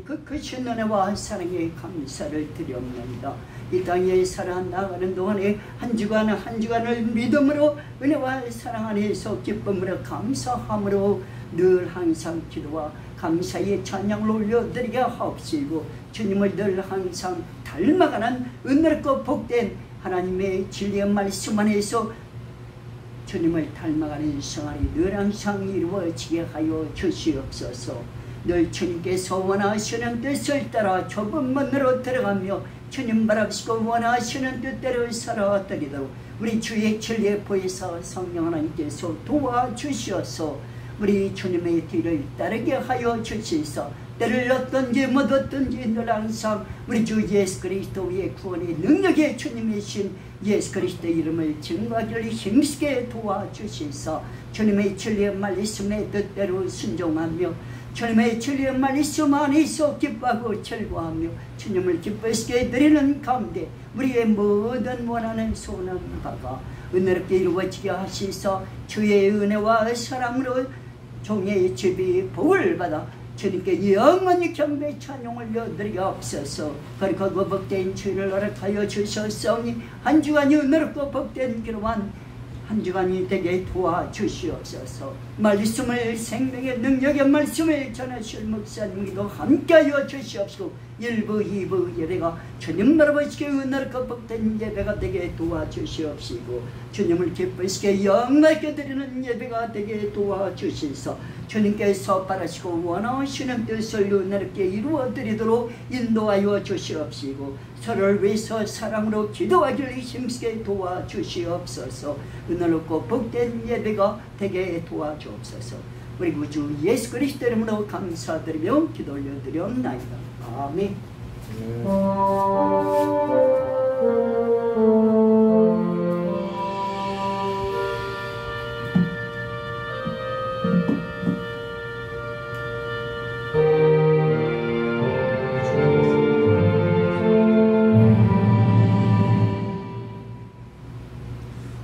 그 크신 은혜와 사랑에 감사를 드리옵나이다. 이 땅에 살아나가는 동안에 한 주간을 믿음으로 은혜와 사랑 안에서 기쁨으로 감사함으로 늘 항상 기도와 감사의 찬양을 올려드리게 하옵시고, 주님을 늘 항상 닮아가는 은혜롭고 복된 하나님의 진리의 말씀 안에서 주님을 닮아가는 생활이 늘 항상 이루어지게 하여 주시옵소서. 늘 주님께서 원하시는 뜻을 따라 좁은 문으로 들어가며 주님 바랍시고 원하시는 뜻대로 살아드리도록 우리 주의 진리에 보이사 성령 하나님께서 도와주시어서 우리 주님의 뒤를 따르게 하여 주시소. 때를 얻든지 못 얻든지 늘 항상 우리 주 예수 그리스도의 구원의 능력의 주님이신 예수 그리스도의 이름을 증거하기를 힘쓰게 도와주시소. 주님의 진리의 말씀의 뜻대로 순종하며 주님의 진리의 말씀 안에서 기뻐하고 즐거워하며 주님을 기쁘시게 드리는 가운데 우리의 모든 원하는 소원은 바가 은혜롭게 이루어지게 하시소. 주의 은혜와 사랑으로 종의 집이 복을 받아 주님께 영원히 경배 찬양을 올려드리게 없어서 거룩하고 복된 주를 허락하여 주셨사오니 한 주간이 은혜롭고 복된 기로한 한 주간이 되게 도와주시옵소서. 말씀을 생명의 능력의 말씀을 전하실 목사님과 함께하여 주시옵시고 1부 2부 예배가 주님 바라보시기에 은혜롭고 복된 예배가 되게 도와주시옵시고 주님을 기쁘시게 영광있게 드리는 예배가 되게 도와주시소. 주님께서 바라시고 원하시는 뜻을 은혜롭게 이루어드리도록 인도하여 주시옵시고 서로를 위해서 사랑으로 기도하기를 힘쓰게 도와주시옵소서. 은혜롭고 복된 예배가 되게 도와주옵소서. 우리 구주 예수 그리스도 이름으로 감사드리며 기도 올려드리옵나이다. 아멘.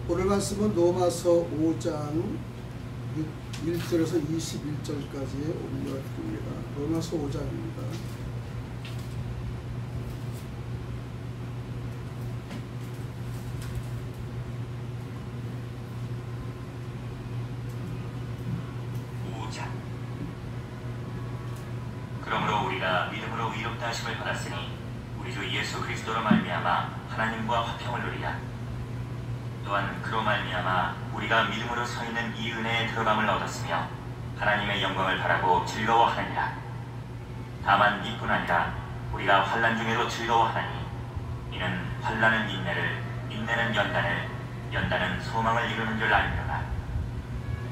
오늘 말씀은 로마서 5장 1절에서 21절까지의 올려드립니다. 로마서 5장입니다. 그러므로 우리가 믿음으로 의롭다 하심을 받았으니 우리 주 예수 그리스도로 말미암아 하나님과 화평을 누리라. 또한 그로 말미암아 우리가 믿음으로 서 있는 이 은혜에 들어감을 얻었으며 하나님의 영광을 바라고 즐거워하느니라. 다만 이뿐 아니라 우리가 환난 중에도 즐거워하나니 이는 환난은 인내를, 인내는 연단을, 연단은 소망을 이루는 줄 알미로라.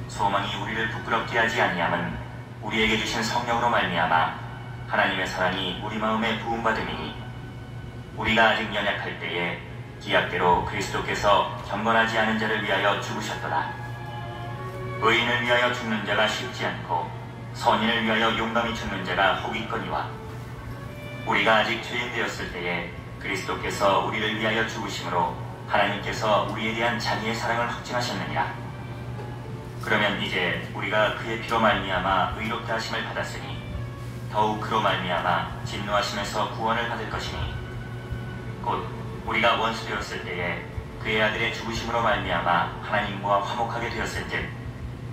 소망이 우리를 부끄럽게 하지 아니함은 우리에게 주신 성령으로 말미암아 하나님의 사랑이 우리 마음에 부음받음이니 우리가 아직 연약할 때에 기약대로 그리스도께서 경건하지 않은 자를 위하여 죽으셨도다. 의인을 위하여 죽는 자가 쉽지 않고 선인을 위하여 용감히 죽는 자가 혹있거니와 우리가 아직 죄인 되었을 때에 그리스도께서 우리를 위하여 죽으심으로 하나님께서 우리에 대한 자기의 사랑을 확증하셨느니라. 그러면 이제 우리가 그의 피로 말미암아 의롭다 하심을 받았으니 더욱 그로 말미암아 진노하심에서 구원을 받을 것이니 곧 우리가 원수 되었을 때에 그의 아들의 죽으심으로 말미암아 하나님과 화목하게 되었을즉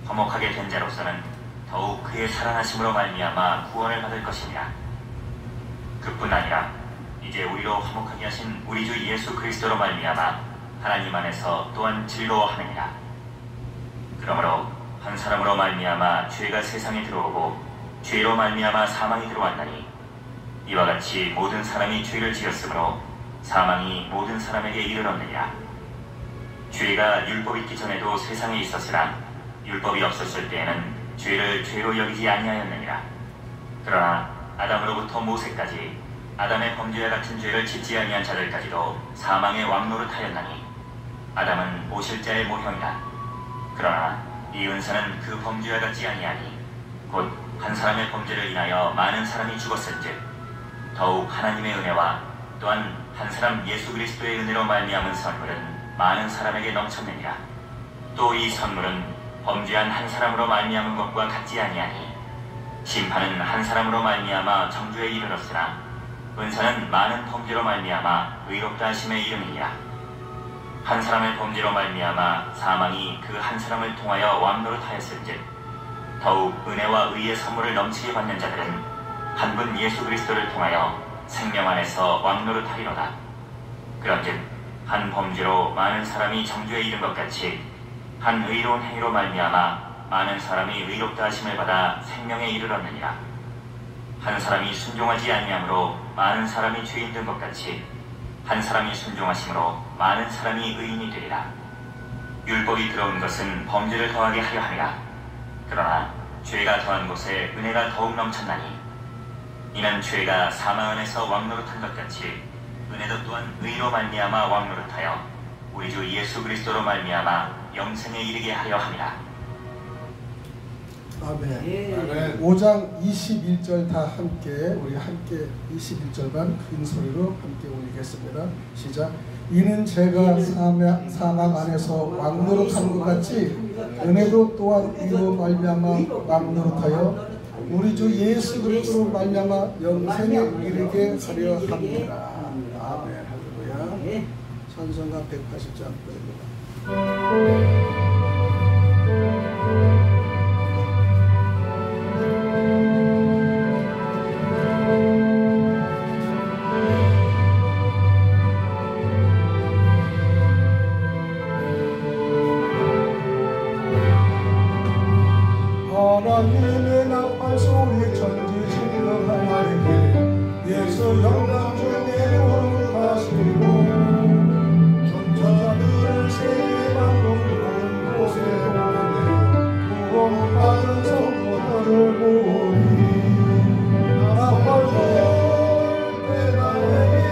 화목하게 된 자로서는 더욱 그의 살아나심으로 말미암아 구원을 받을 것이니라. 그뿐 아니라 이제 우리로 화목하게 하신 우리 주 예수 그리스도로 말미암아 하나님 안에서 또한 즐거워하느니라. 그러므로 한 사람으로 말미암아 죄가 세상에 들어오고 죄로 말미암아 사망이 들어왔나니 이와 같이 모든 사람이 죄를 지었으므로 사망이 모든 사람에게 이르렀느니라. 죄가 율법 있기 전에도 세상에 있었으나 율법이 없었을 때에는 죄를 죄로 여기지 아니하였느니라. 그러나 아담으로부터 모세까지 아담의 범죄와 같은 죄를 짓지 아니한 자들까지도 사망의 왕노릇하였나니 아담은 모실자의 모형이라. 그러나 이 은사는 그 범죄와 같지 아니하니 곧 한 사람의 범죄를 인하여 많은 사람이 죽었을즉 더욱 하나님의 은혜와 또한 한 사람 예수 그리스도의 은혜로 말미암은 선물은 많은 사람에게 넘쳤느니라. 또 이 선물은 범죄한 한 사람으로 말미암은 것과 같지 아니하니 심판은 한 사람으로 말미암아 정죄에 이르렀으나 은사는 많은 범죄로 말미암아 의롭다 하심에 이르느니라. 한 사람의 범죄로 말미암아 사망이 그 한 사람을 통하여 왕노릇하였은즉 더욱 은혜와 의의 선물을 넘치게 받는 자들은 한 분 예수 그리스도를 통하여 생명 안에서 왕노릇하리로다. 그런즉 한 범죄로 많은 사람이 정죄에 이른 것 같이 한 의로운 행위로 말미암아 많은 사람이 의롭다 하심을 받아 생명에 이르렀느니라. 한 사람이 순종하지 아니함으로 많은 사람이 죄인 된 것 같이 한 사람이 순종하심으로 많은 사람이 의인이 되리라. 율법이 들어온 것은 범죄를 더하게 하려 함이라. 그러나 죄가 더한 곳에 은혜가 더욱 넘쳤나니 이는 죄가 사망 안에서 왕노릇한 것 같이 은혜도 또한 의로 말미암아 왕노릇하여 우리 주 예수 그리스도로 말미암아 영생에 이르게 하려 함이라. 아멘. 예. 5장 21절 다 함께 우리 함께 21절만 큰 소리로 함께 올리겠습니다. 시작. 이는 제가 사망 안에서 왕노릇한 것 같이 은혜도 또한 이로 말미암아 왕노릇하여 우리 주 예수 그리스도로 말미암아 영생에 이르게 하려 합니다. 아멘. 할렐루야. 찬송가 180장입니다. 하나님의 나팔 소리 천지 진동하나이게 예수 영광 중에 거룩하시고 전자들을 세방동하는 곳에 보내 구원받은 성도들을 모으니 나팔 불 때 나에게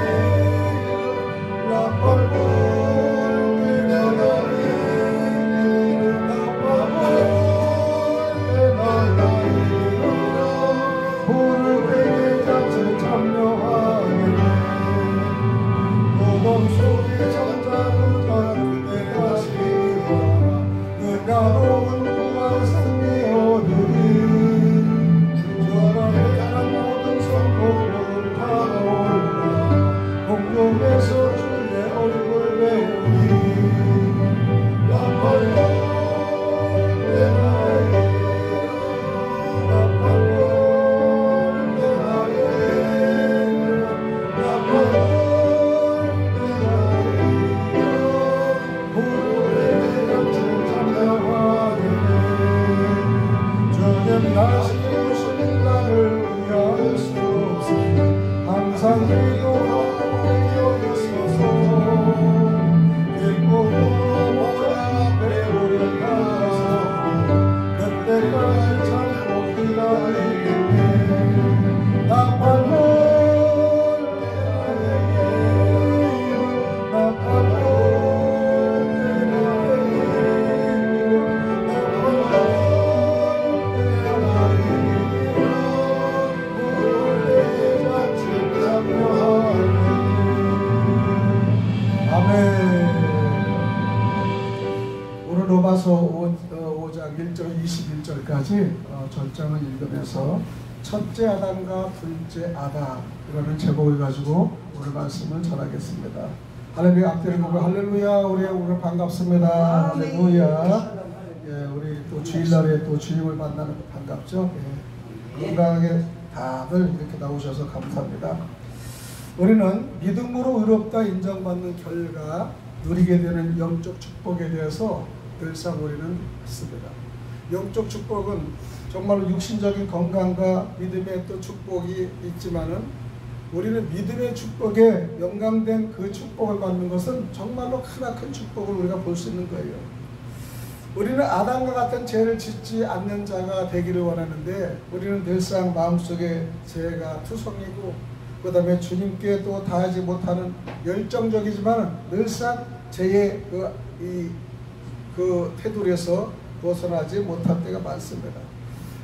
나팔 불 때 나에게 나팔 불 전장을 읽으면서 첫째 아담과 둘째 아담이라는 제목을 가지고 오늘 말씀을 전하겠습니다. 할렐루야. 앞뒤를 보고 할렐루야. 우리 오늘 반갑습니다. 할렐루야. 예, 우리 또 주일날에 또 주님을 만나는 반갑죠. 예, 건강하게 다들 이렇게 나오셔서 감사합니다. 우리는 믿음으로 의롭다 인정받는 결과 누리게 되는 영적 축복에 대해서 늘상 우리는 했습니다. 영적 축복은 정말로 육신적인 건강과 믿음의 또 축복이 있지만은 우리는 믿음의 축복에 연관된 그 축복을 받는 것은 정말로 크나큰 축복을 우리가 볼 수 있는 거예요. 우리는 아담과 같은 죄를 짓지 않는 자가 되기를 원하는데 우리는 늘상 마음속에 죄가 투성이고 그 다음에 주님께 또 다하지 못하는 열정적이지만 늘상 죄의 그 테두리에서 벗어나지 못할 때가 많습니다.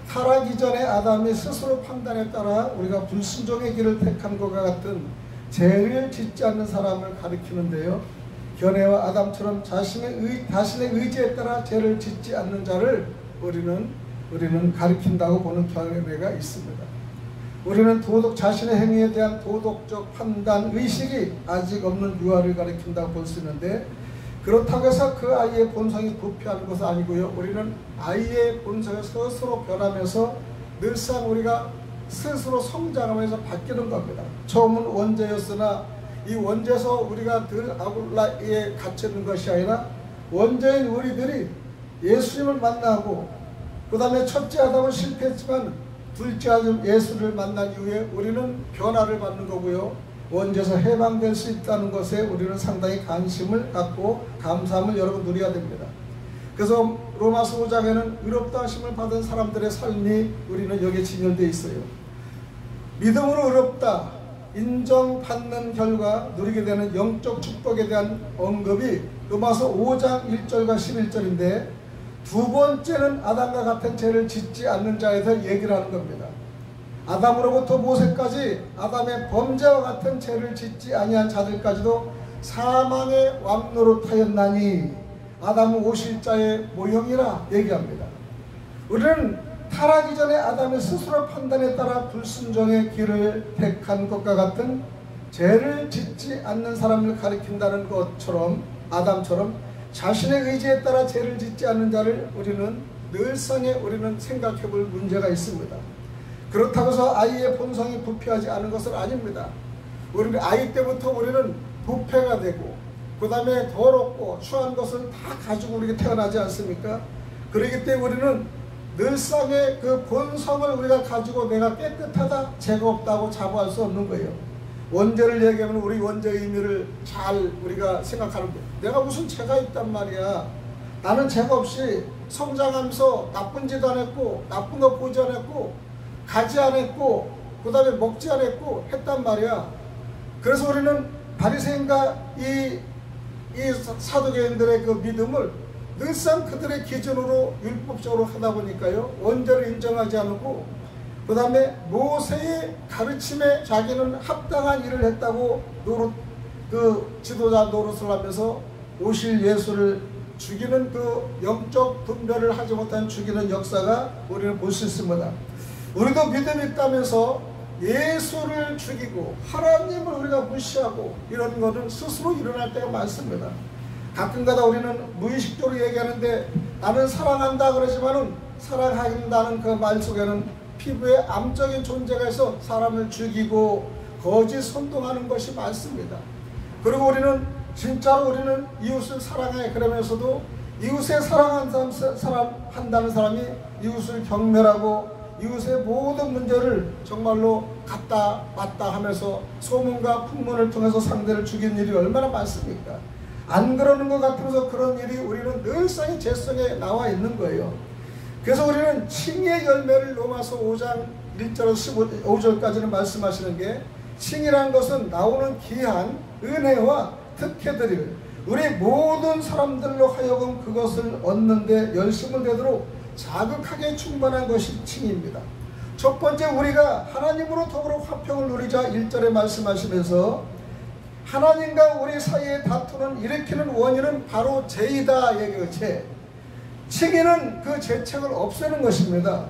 타락 이전에 아담이 스스로 판단에 따라 우리가 불순종의 길을 택한 것과 같은 죄를 짓지 않는 사람을 가리키는데요. 견해와 아담처럼 자신의 의지에 따라 죄를 짓지 않는 자를 우리는 우리는 가리킨다고 보는 견해가 있습니다. 우리는 자신의 행위에 대한 도덕적 판단 의식이 아직 없는 유아를 가리킨다고 볼 수 있는데, 그렇다고 해서 그 아이의 본성이 부패하는 것은 아니고요. 우리는 아이의 본성을 스스로 변하면서 늘상 우리가 스스로 성장하면서 바뀌는 겁니다. 처음은 원죄였으나 이 원죄에서 우리가 늘 아굴라에 갇혀 있는 것이 아니라 원죄인 우리들이 예수님을 만나고, 그 다음에 첫째 아담은 실패했지만 둘째 아담 예수를 만난 이후에 우리는 변화를 받는 거고요. 원죄에서 해방될 수 있다는 것에 우리는 상당히 관심을 갖고 감사함을 여러분 누려야 됩니다. 그래서 로마서 5장에는 의롭다 하심을 받은 사람들의 삶이 우리는 여기에 진열되어 있어요. 믿음으로 의롭다 인정받는 결과 누리게 되는 영적 축복에 대한 언급이 로마서 5장 1절과 11절인데, 두 번째는 아담과 같은 죄를 짓지 않는 자에 대해 얘기를 하는 겁니다. 아담으로부터 모세까지 아담의 범죄와 같은 죄를 짓지 아니한 자들까지도 사망의 왕노릇하였나니 아담은 오실 자의 모형이라 얘기합니다. 우리는 타락이 전에 아담의 스스로 판단에 따라 불순종의 길을 택한 것과 같은 죄를 짓지 않는 사람을 가리킨다는 것처럼, 아담처럼 자신의 의지에 따라 죄를 짓지 않는 자를 우리는 늘상에 우리는 생각해 볼 문제가 있습니다. 그렇다고 해서 아이의 본성이 부패하지 않은 것은 아닙니다. 우리는 아이 때부터 우리는 부패가 되고, 그 다음에 더럽고 추한 것을 다 가지고 우리가 태어나지 않습니까? 그렇기 때문에 우리는 늘상의 그 본성을 우리가 가지고 내가 깨끗하다, 죄가 없다고 자부할 수 없는 거예요. 원죄를 얘기하면 우리 원죄의 의미를 잘 우리가 생각하는 거예요. 내가 무슨 죄가 있단 말이야. 나는 죄가 없이 성장하면서 나쁜 짓 안 했고, 나쁜 거 보지 않았고, 가지 않았고, 그 다음에 먹지 않았고 했단 말이야. 그래서 우리는 바리새인과 이 사두개인들의 그 믿음을 늘상 그들의 기준으로 율법적으로 하다 보니까요, 원죄를 인정하지 않고, 그 다음에 모세의 가르침에 자기는 합당한 일을 했다고 지도자 노릇을 하면서 오실 예수를 죽이는 그 영적 분별을 하지 못한 죽이는 역사가 우리는 볼 수 있습니다. 우리도 믿음이 있다면서 예수를 죽이고 하나님을 우리가 무시하고 이런 것은 스스로 일어날 때가 많습니다. 가끔가다 우리는 무의식적으로 얘기하는데, 나는 사랑한다 그러지만은 사랑한다는 그 말 속에는 피부에 암적인 존재가 있어 사람을 죽이고 거짓 선동하는 것이 많습니다. 그리고 우리는 진짜로 우리는 이웃을 사랑해 그러면서도 이웃에 사랑한다는 사람이 이웃을 경멸하고 이웃의 모든 문제를 정말로 갖다 맞다 하면서 소문과 풍문을 통해서 상대를 죽인 일이 얼마나 많습니까? 안 그러는 것 같으면서 그런 일이 우리는 늘상의 죄성에 나와 있는 거예요. 그래서 우리는 칭의 열매를 로마서 5장 1절에서 15절까지는 말씀하시는 게, 칭이라는 것은 나오는 귀한 은혜와 특혜들을 우리 모든 사람들로 하여금 그것을 얻는 데 열심을 내도록 자극하게 충만한 것이 칭입니다. 첫 번째, 우리가 하나님으로 더불어 화평을 누리자 1절에 말씀하시면서 하나님과 우리 사이의 다투는 일으키는 원인은 바로 죄이다 얘기해요. 죄. 칭의는 그 죄책을 없애는 것입니다.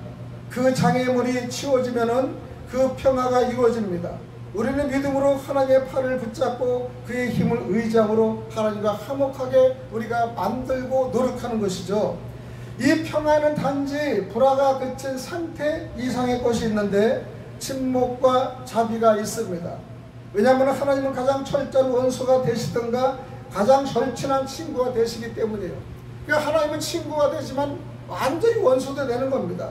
그 장애물이 치워지면은 그 평화가 이루어집니다. 우리는 믿음으로 하나님의 팔을 붙잡고 그의 힘을 의지함으로 하나님과 화목하게 우리가 만들고 노력하는 것이죠. 이 평화는 단지 불화가 그친 상태 이상의 것이 있는데 침묵과 자비가 있습니다. 왜냐하면 하나님은 가장 철저한 원수가 되시던가 가장 절친한 친구가 되시기 때문이에요. 그러니까 하나님은 친구가 되지만 완전히 원수도 되는 겁니다.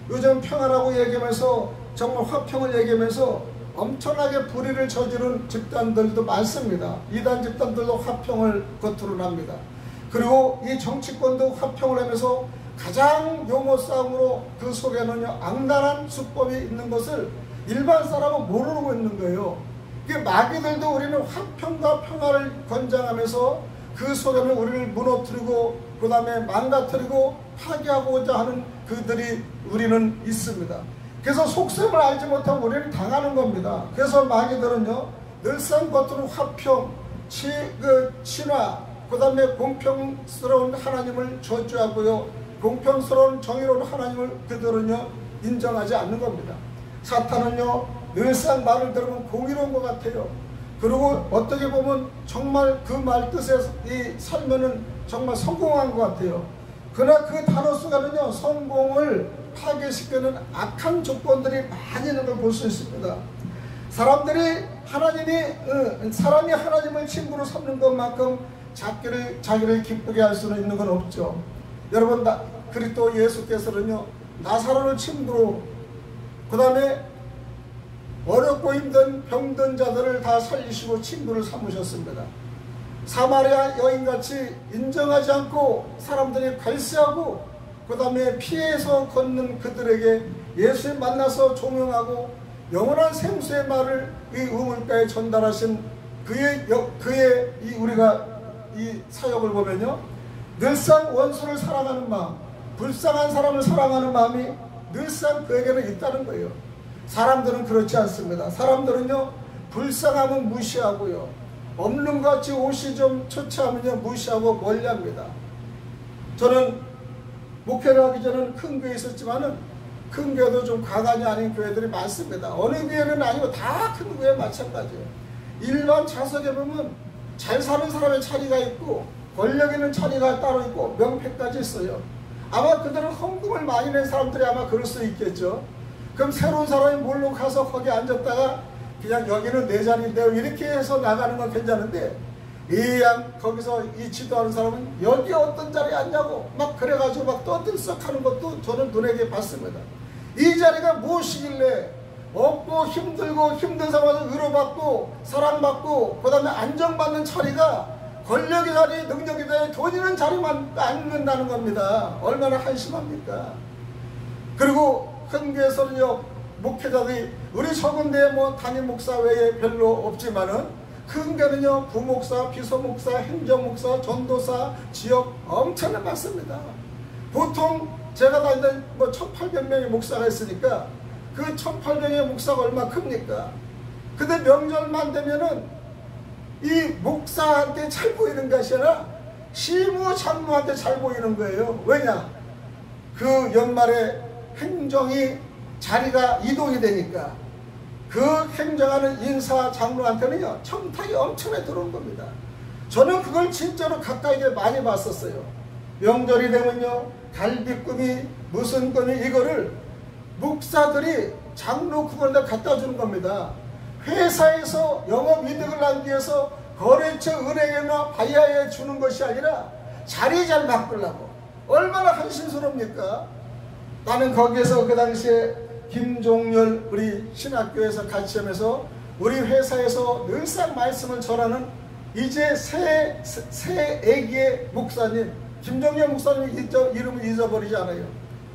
요즘 평화라고 얘기하면서 정말 화평을 얘기하면서 엄청나게 불의를 저지른 집단들도 많습니다. 이단 집단들도 화평을 겉으로 납니다. 그리고 이 정치권도 화평을 하면서 가장 용어 싸움으로 그 속에는요 악랄한 수법이 있는 것을 일반 사람은 모르고 있는 거예요. 마귀들도 우리는 화평과 평화를 권장하면서 그 속에는 우리를 무너뜨리고 그 다음에 망가뜨리고 파괴하고자 하는 그들이 우리는 있습니다. 그래서 속셈을 알지 못하면 우리는 당하는 겁니다. 그래서 마귀들은요 늘상 겉으로 화평, 친화, 그 다음에 공평스러운 하나님을 저주하고요, 그 공평스러운 정의로운 하나님을 그들은요 인정하지 않는 겁니다. 사탄은요 늘상 말을 들으면 공의로운 것 같아요. 그리고 어떻게 보면 정말 그 말 뜻에 살면은 정말 성공한 것 같아요. 그러나 그 단어 속에는요 성공을 파괴시키는 악한 조건들이 많이 있는 걸 볼 수 있습니다. 사람이 하나님을 친구로 삼는 것만큼 자기를 기쁘게 할 수는 있는 건 없죠. 여러분, 그리스도 예수께서는요 나사로를 친구로, 그 다음에 어렵고 힘든 병든 자들을 다 살리시고 친구를 삼으셨습니다. 사마리아 여인같이 인정하지 않고 사람들이 갈세하고 그 다음에 피해서 걷는 그들에게 예수를 만나서 조명하고 영원한 생수의 말을 이 우물가에 전달하신 우리가 이 사역을 보면요 늘상 원수를 사랑하는 마음, 불쌍한 사람을 사랑하는 마음이 늘상 그에게는 있다는 거예요. 사람들은 그렇지 않습니다. 사람들은요 불쌍함은 무시하고요, 없는 것 같이 옷이 좀 처치하면요 무시하고 멀리합니다. 저는 목회를 하기 전에는 큰 교회에 있었지만은 큰 교회도 좀 가관이 아닌 교회들이 많습니다. 어느 교회는 아니고 다 큰 교회 마찬가지예요. 일반 좌석에 보면 잘 사는 사람의 자리가 있고 권력 있는 자리가 따로 있고 명패까지 있어요. 아마 그들은 헌금을 많이 낸 사람들이 아마 그럴 수 있겠죠. 그럼 새로운 사람이 몰로 가서 거기 앉았다가 그냥 여기는 내 자리인데요 이렇게 해서 나가는 건 괜찮은데, 거기서 이 지도하는 사람은 여기 어떤 자리에 앉냐고 막 그래가지고 막 떠들썩하는 것도 저는 눈에게 봤습니다. 이 자리가 무엇이길래 없고 힘들고 힘든 상황에서 위로받고 사랑받고 그 다음에 안정받는 자리가 권력의 자리, 능력의 자리, 돈 있는 자리만 앉는다는 겁니다. 얼마나 한심합니까? 그리고 큰 교회에서는요 목회자들이 우리 적은 데에 담임 목사 외에 별로 없지만은 큰 교회는요 부목사, 비서목사, 행정목사, 전도사, 지역 엄청나게 많습니다. 보통 제가 다니던 1800명의 목사가 있으니까 그 1800명의 목사가 얼마 큽니까? 근데 명절만 되면은 이 목사한테 잘 보이는 것이 아니라 시무 장로한테 잘 보이는 거예요. 왜냐? 그 연말에 행정이 자리가 이동이 되니까 그 행정하는 인사 장로한테는요 청탁이 엄청나게 들어온 겁니다. 저는 그걸 진짜로 가까이게 많이 봤었어요. 명절이 되면요 갈비꿈이 무슨 꿈이 이거를 목사들이 장로 그걸다 갖다 주는 겁니다. 회사에서 영업이득을 나기 위해서 거래처 은행이나 바이아에 주는 것이 아니라 자리 잘 바꾸려고. 얼마나 한심스럽니까? 나는 거기에서 그 당시에 김종열 우리 신학교에서 같이 하면서 우리 회사에서 늘상 말씀을 전하는 이제 새 애기의 목사님 김종열 목사님 이름을 잊어버리지 않아요.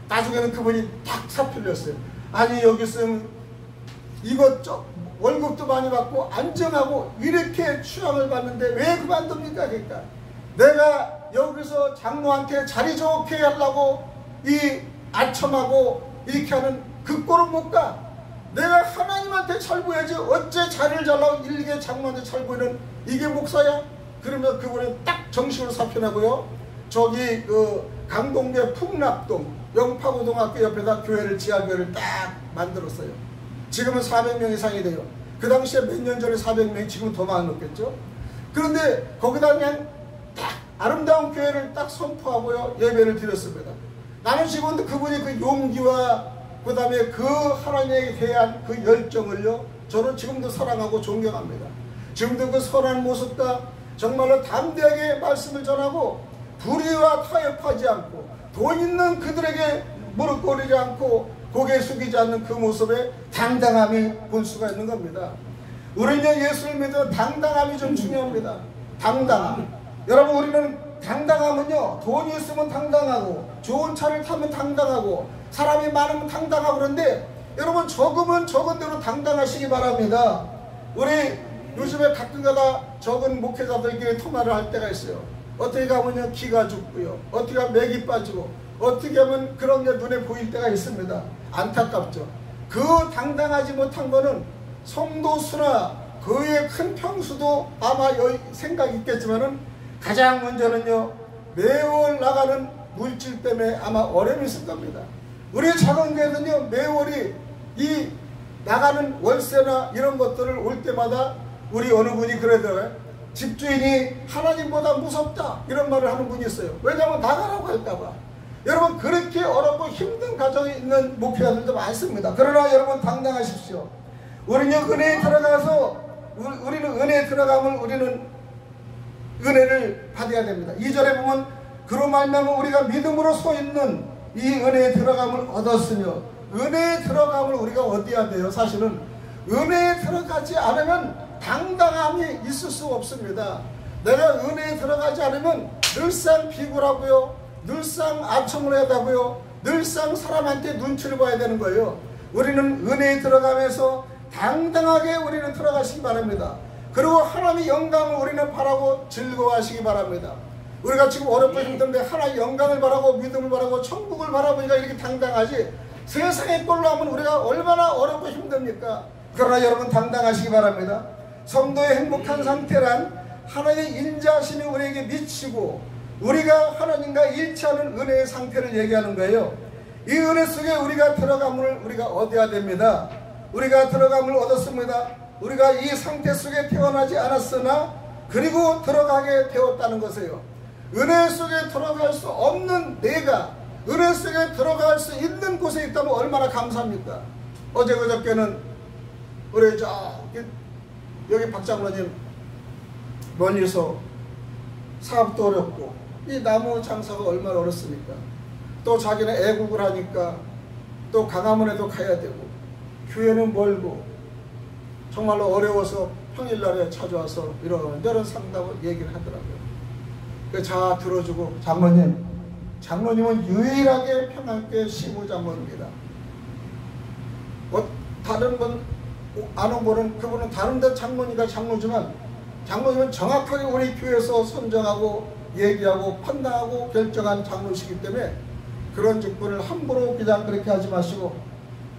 나중에는 그분이 딱 사필렸어요. 아니 여기 있으면 이것저것 월급도 많이 받고 안정하고 이렇게 취향을 받는데 왜 그만둡니까? 그러니까 내가 여기서 장로한테 자리 좋게 하려고 이 아첨하고 이렇게 하는 그 꼴은 못 가. 내가 하나님한테 잘 보여야지 어째 자리를 잘라고 일개 장로한테 잘 보이는 이게 목사야? 그러면 그분은 딱 정식으로 사표나고요. 저기 그 강동계 풍락동 영파고등학교 옆에다 교회를 지하교회를 딱 만들었어요. 지금은 400명 이상이 돼요. 그 당시에 몇 년 전에 400명이 지금 더 많았겠죠. 그런데 거기다 그냥 딱 아름다운 교회를 딱 선포하고요 예배를 드렸습니다. 나는 지금도 그분이 그 용기와 그 다음에 그 하나님에 대한 그 열정을요 저는 지금도 사랑하고 존경합니다. 지금도 그 선한 모습과 정말로 담대하게 말씀을 전하고 불의와 타협하지 않고 돈 있는 그들에게 무릎 꿇이지 않고 고개 숙이지 않는 그 모습에 당당함이 볼 수가 있는 겁니다. 우리는 예수를 믿어 당당함이 좀 중요합니다. 당당함. 여러분 우리는 당당함은요 돈이 있으면 당당하고 좋은 차를 타면 당당하고 사람이 많으면 당당하고 그런데 여러분 적으면 적은 대로 당당하시기 바랍니다. 우리 요즘에 가끔가다 적은 목회자들끼리 통화를 할 때가 있어요. 어떻게 가면요 기가 죽고요 어떻게 하면 맥이 빠지고 어떻게 하면 그런 게 눈에 보일 때가 있습니다. 안타깝죠. 그 당당하지 못한 거는 성도 수나 그 외의 큰 평수도 아마 생각이 있겠지만은 가장 먼저는요 매월 나가는 물질 때문에 아마 어려움이 있을 겁니다. 우리 작은 교회는요, 매월이 이 나가는 월세나 이런 것들을 올 때마다 우리 어느 분이 그러더라고요. 집주인이 하나님보다 무섭다 이런 말을 하는 분이 있어요. 왜냐하면 나가라고 할까봐. 여러분, 그렇게 어렵고 힘든 가정이 있는 목회자들도 많습니다. 그러나 여러분 당당하십시오. 우리는 은혜에 들어가서 우리는 은혜에 들어가면 우리는 은혜를 받아야 됩니다. 2절에 보면 그로 말미암아 우리가 믿음으로 서 있는 이 은혜에 들어감을 얻었으며, 은혜에 들어감을 우리가 얻어야 돼요. 사실은 은혜에 들어가지 않으면 당당함이 있을 수 없습니다. 내가 은혜에 들어가지 않으면 늘상 비굴하고요, 늘상 아첨을 해야 되고요, 늘상 사람한테 눈치를 봐야 되는 거예요. 우리는 은혜에 들어가면서 당당하게 우리는 들어가시기 바랍니다. 그리고 하나님의 영광을 우리는 바라고 즐거워하시기 바랍니다. 우리가 지금 어렵고 힘든데 하나님의 영광을 바라고 믿음을 바라고 천국을 바라보니까 이렇게 당당하지, 세상의 꼴로 하면 우리가 얼마나 어렵고 힘듭니까? 그러나 여러분 당당하시기 바랍니다. 성도의 행복한 상태란 하나님의 인자하심이 우리에게 미치고 우리가 하나님과 일치하는 은혜의 상태를 얘기하는 거예요. 이 은혜 속에 우리가 들어감을 우리가 얻어야 됩니다. 우리가 들어감을 얻었습니다. 우리가 이 상태 속에 태어나지 않았으나 그리고 들어가게 되었다는 것이에요. 은혜 속에 들어갈 수 없는 내가 은혜 속에 들어갈 수 있는 곳에 있다면 얼마나 감사합니까? 어제 그저께는 우리 여기 박장로님 멀리서 사업도 어렵고 이 나무 장사가 얼마나 어렵습니까? 또 자기는 애국을 하니까 또 강화문에도 가야 되고 교회는 멀고 정말로 어려워서 평일날에 찾아와서 이런 상담을 얘기를 하더라고요. 자 들어주고, 장로님은 유일하게 평안교회 시무장로입니다. 다른 분 아는 분은 그분은 다른 데 장로니까 장로지만 장로님은 정확하게 우리 교회에서 선정하고 얘기하고 판단하고 결정한 장로시기 때문에 그런 직분을 함부로 그냥 그렇게 하지 마시고,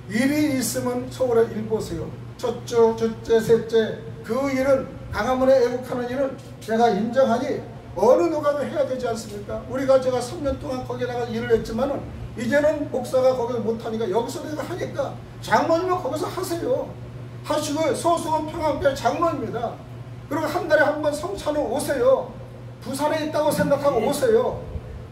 일이 있으면 서울에 일 보세요. 첫째, 둘째, 셋째, 그 일은 강화문에 애국하는 일은 제가 인정하니 어느 누가도 해야 되지 않습니까? 제가 3년 동안 거기다가 일을 했지만은 이제는 목사가 거기서 못하니까 여기서 내가 하니까 장로님은 거기서 하세요. 하시고 소수원 평안교회 장로입니다. 그리고 한 달에 한 번 성찬을 오세요. 부산에 있다고 생각하고 오세요.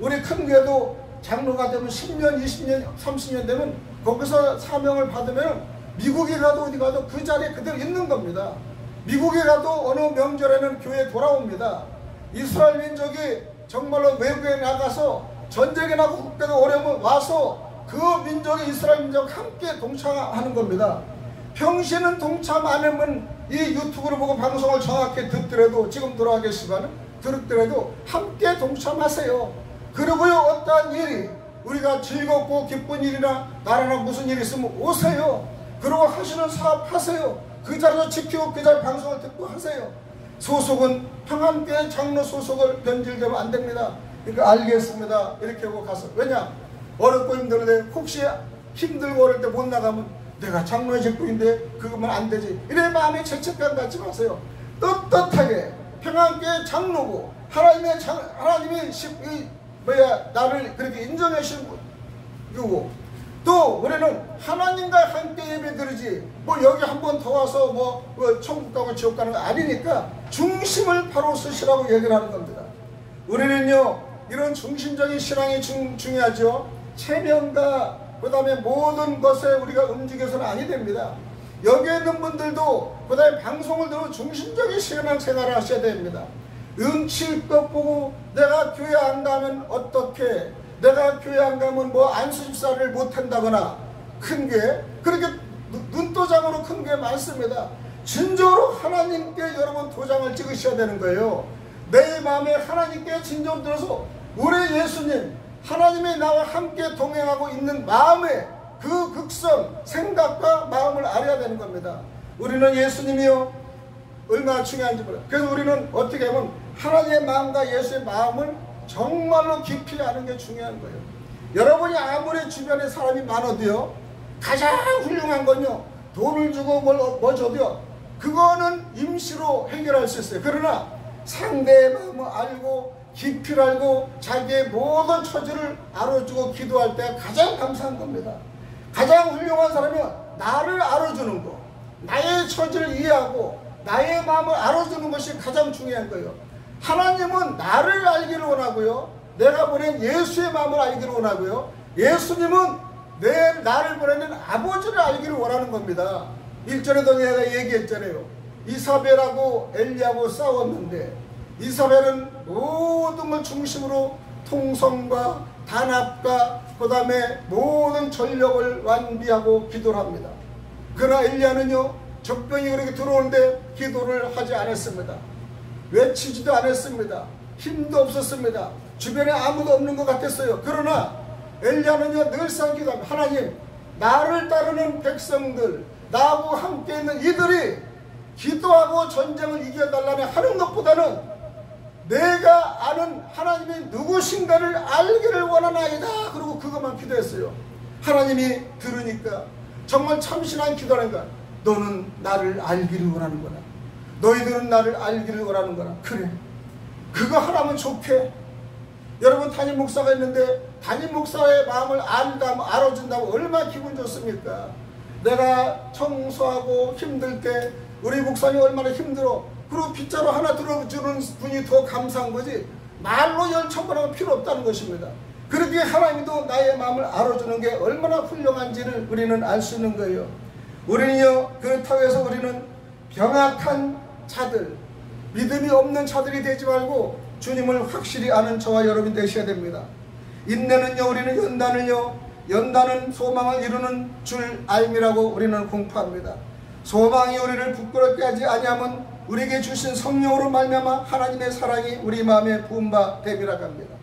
우리 큰 교회도 장로가 되면 10년, 20년, 30년 되면 거기서 사명을 받으면 미국에 가도 어디 가도 그 자리에 그대로 있는 겁니다. 미국에 가도 어느 명절에는 교회에 돌아옵니다. 이스라엘 민족이 정말로 외국에 나가서 전쟁에 나고 국가가 어려우면 와서 그 민족이 이스라엘 민족과 함께 동참하는 겁니다. 평시에는 동참 안 하면 이 유튜브를 보고 방송을 정확히 듣더라도, 지금 돌아와 계시지만 들었더라도 함께 동참하세요. 그리고요, 어떠한 일이 우리가 즐겁고 기쁜 일이나 나라나 무슨 일이 있으면 오세요. 그리고 하시는 사업 하세요. 그 자리에서 지키고 그 자리 방송을 듣고 하세요. 소속은 평안교회 장로 소속을 변질되면 안 됩니다. 그러니까 알겠습니다 이렇게 하고 가서, 왜냐 어렵고 힘들는데 혹시 힘들고 어릴 때 못 나가면 내가 장로의 직분인데 그거면 안 되지, 이래 마음에 죄책감 갖지 마세요. 떳떳하게 평안교회 장로고 하나님이 나를 그렇게 인정해 주신 분이고, 또 우리는 하나님과 함께 예배 드리지 여기 한 번 더 와서 천국 가고 지옥 가는 거 아니니까 중심을 바로 쓰시라고 얘기를 하는 겁니다. 우리는요, 이런 중심적인 신앙이 중요하죠. 체면과 그 다음에 모든 것에 우리가 움직여서는 아니 됩니다. 여기에 있는 분들도 그 다음에 방송을 들어 중심적인 신앙생활을 하셔야 됩니다. 눈치껏 보고 내가 교회 안 가면 어떻게, 내가 교회 안 가면 안수집사를 못한다거나, 큰 교회 그렇게 눈도장으로 큰 교회 많습니다. 진정으로 하나님께 여러분 도장을 찍으셔야 되는 거예요. 내 마음에 하나님께 진정 들어서 우리 예수님 하나님이 나와 함께 동행하고 있는 마음의 그 극성 생각과 마음을 알아야 되는 겁니다. 우리는 예수님이요 얼마나 중요한지 몰라요. 그래서 우리는 어떻게 하면 하나님의 마음과 예수의 마음을 정말로 깊이 아는 게 중요한 거예요. 여러분이 아무리 주변에 사람이 많아도요, 가장 훌륭한 건요, 돈을 주고 뭘 줘도요, 그거는 임시로 해결할 수 있어요. 그러나 상대의 마음을 알고 깊이를 알고 자기의 모든 처지를 알아주고 기도할 때 가장 감사한 겁니다. 가장 훌륭한 사람이 나를 알아주는 거, 나의 처지를 이해하고 나의 마음을 알아주는 것이 가장 중요한 거예요. 하나님은 나를 알기를 원하고요, 내가 보낸 예수의 마음을 알기를 원하고요, 예수님은 나를 보내는 아버지를 알기를 원하는 겁니다. 1절에도 내가 얘기했잖아요. 이사벨하고 엘리하고 싸웠는데 이사벨은 모든 걸 중심으로 통성과 단합과 그 다음에 모든 전력을 완비하고 기도를 합니다. 그러나 엘리야는요, 적병이 그렇게 들어오는데 기도를 하지 않았습니다. 외치지도 않았습니다. 힘도 없었습니다. 주변에 아무도 없는 것 같았어요. 그러나 엘리야는요, 늘상 기도합니다. 하나님, 나를 따르는 백성들, 나하고 함께 있는 이들이 기도하고 전쟁을 이겨달라며 하는 것보다는 내가 아는 하나님이 누구신가를 알기를 원하나이다. 그리고 그것만 기도했어요. 하나님이 들으니까 정말 참신한 기도하는가. 너는 나를 알기를 원하는구나. 너희들은 나를 알기를 원하는구나. 그래, 그거 하나면 좋게. 여러분, 담임 목사가 있는데 담임 목사의 마음을 알아준다고 얼마나 기분 좋습니까? 내가 청소하고 힘들 때 우리 목사님이 얼마나 힘들어. 그리고 빗자루 하나 들어주는 분이 더 감사한 거지, 말로 열천번 하면 필요 없다는 것입니다. 그렇게 하나님도 나의 마음을 알아주는 게 얼마나 훌륭한지를 우리는 알 수 있는 거예요. 우리는요, 그렇다고 해서 우리는 병약한 자들, 믿음이 없는 자들이 되지 말고 주님을 확실히 아는 저와 여러분 되셔야 됩니다. 인내는요, 우리는 연단은 소망을 이루는 줄 알미라고 우리는 공포합니다. 소망이 우리를 부끄럽게 하지 아니하면 우리에게 주신 성령으로 말미암아 하나님의 사랑이 우리 마음에 부은 바 됨이라고 합니다.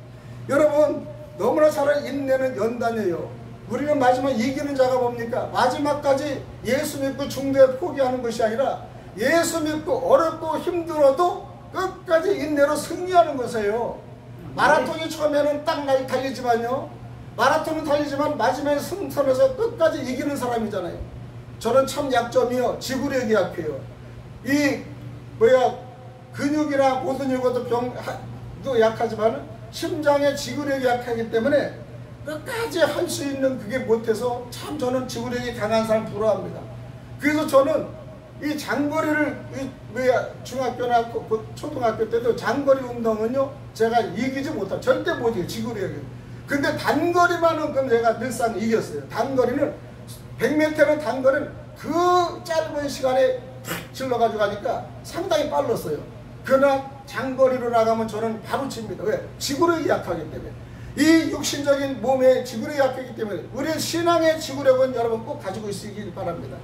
여러분, 너무나 잘 아는 인내는 연단이에요. 우리는 마지막 이기는 자가 뭡니까? 마지막까지 예수 믿고 중도에 포기하는 것이 아니라 예수 믿고 어렵고 힘들어도 끝까지 인내로 승리하는 것이에요. 마라톤이 처음에는 딱 달리지만요, 마라톤은 달리지만 마지막에 승선해서 끝까지 이기는 사람이잖아요. 저는 참 약점이요, 지구력이 약해요. 근육이나 모든 요것도 약하지만 심장의 지구력이 약하기 때문에 끝까지 할 수 있는 그게 못해서 참 저는 지구력이 강한 사람 부러워합니다. 그래서 저는 이 장거리를 중학교나 초등학교 때도 장거리 운동은요, 제가 이기지 못하고 절대 못 이겨요, 지구력이. 근데 단거리만은 그럼 제가 늘상 이겼어요. 단거리는 100m는 단거리는 그 짧은 시간에 탁 질러가지고 가니까 상당히 빨랐어요. 그러나 장거리로 나가면 저는 바로 집니다. 왜? 지구력이 약하기 때문에. 이 육신적인 몸에 지구력이 약하기 때문에 우리 신앙의 지구력은 여러분 꼭 가지고 있으길 바랍니다.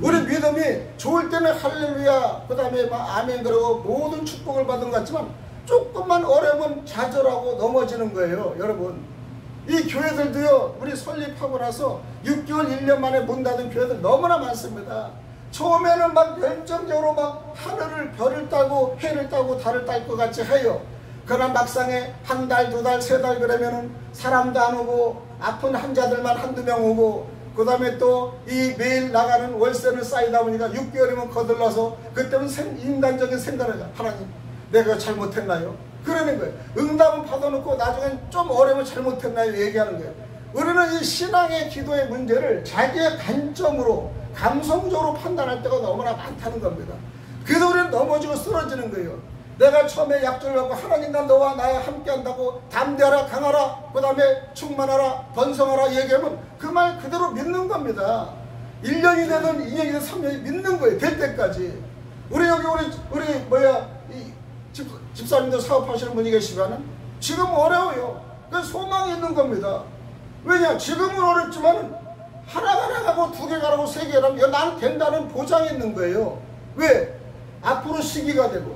우리 믿음이 좋을 때는 할렐루야, 그 다음에 아멘 그러고 모든 축복을 받은 것 같지만 조금만 어려우면 좌절하고 넘어지는 거예요. 여러분, 이 교회들도요, 우리 설립하고 나서 6개월 1년 만에 문 닫은 교회들 너무나 많습니다. 처음에는 막 열정적으로 막 하늘을 별을 따고 해를 따고 달을 딸 것 같이 해요. 그러나 막상에 한 달, 두 달, 세 달 그러면은 사람도 안 오고 아픈 환자들만 한두 명 오고 그 다음에 또 이 매일 나가는 월세는 쌓이다 보니까 6개월이면 거들러서 그때는 인간적인 생각을 해요. 하나님, 내가 잘못했나요? 그러는 거예요. 응답은 받아놓고 나중엔 좀 어려우면 잘못했나요? 얘기하는 거예요. 우리는 이 신앙의 기도의 문제를 자기의 관점으로 감성적으로 판단할 때가 너무나 많다는 겁니다. 그래서 우리는 넘어지고 쓰러지는 거예요. 내가 처음에 약조를 하고 하나님 난 너와 나와 함께 한다고 담대하라, 강하라, 그 다음에 충만하라, 번성하라 얘기하면 그 말 그대로 믿는 겁니다. 1년이 되든 2년이 되든 3년이 믿는 거예요. 될 때까지. 우리 여기 이 집사님들 사업하시는 분이 계시지만은 지금 어려워요. 그래서 소망이 있는 겁니다. 왜냐? 지금은 어렵지만 하나가 나가고 두 개가 나가고 세 개가 나가면 나는 된다는 보장이 있는 거예요. 왜? 앞으로 시기가 되고.